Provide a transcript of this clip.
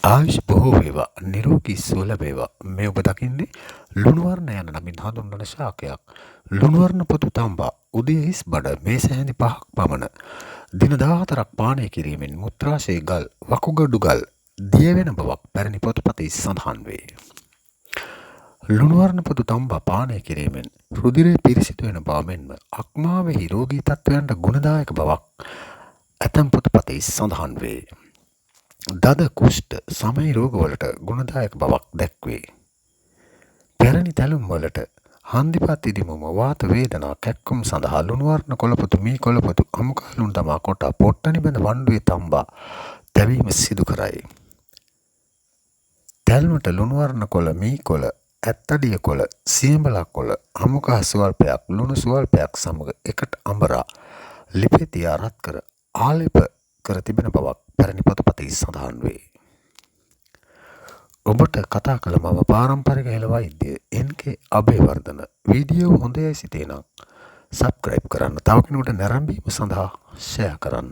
ආයුෂ් බොහෝ වේවා නිරෝගී සුව ලැබේවා මේ ඔබ දකින්නේ ලුණුවර්ණ යන නමින් හඳුන්වන ශාකයක්. ලුණුවර්ණ පොතු තම්බා උදේ හිස් බඩ මේ සැහැඳි 5ක් පමණ දින 14ක් පානය කිරීමෙන් මුත්‍රාශය ගල් වකුගඩු ගල් දිය වෙන බවක් පැරණි පොතපතේ සඳහන් වේ. ලුණුවර්ණ පොතු තම්බා පානය කිරීමෙන් රුධිරය පිරිසිදු වෙන බව මෙන්ම අක්මාවෙහි රෝගී තත්ත්වයන්ට ගුණදායක බවක් ඇතැම් පොතපතේ සඳහන් වේ. දද කුෂ්ඨ සමයි රෝගවලට ගුණදායක බවක් දැක්වේ. පැරණි තැලුම් වලට හන්දිපත් ඉදිමුම වාත වේදනා කැක්කුම් සඳහා ලුණුවර්ණ කොළපොතු මී කොළපොතු අමුකාලුන් තමා කොටා පොට්ටනි බඳ වණ්ඩුවේ තම්බා තැවීම සිදු කරයි. තැල්මට ලුණුවර්ණ කොළ මී කොළ ඇත්තඩිය කොළ සියඹලා කොළ අමුකහ සුවල්පයක් ලුණු සුවල්පයක් සමග එකට අඹරා ලිපේ තියා රත් කර ආලේප කර තිබෙන බවක් පැරණි පොතපතේ සඳහන් වේ. ඔබට කතා කළ මම පාරම්පරික හෙළ වෛද්‍ය එන්.කේ. අබේවර්ධන. වීඩියෝ හොඳයි සිතේ නම් සබ්ස්ක්‍රයිබ් කරන්න. තව කෙනෙකුට නැරඹීම සඳහා ෂෙයා කරන්න.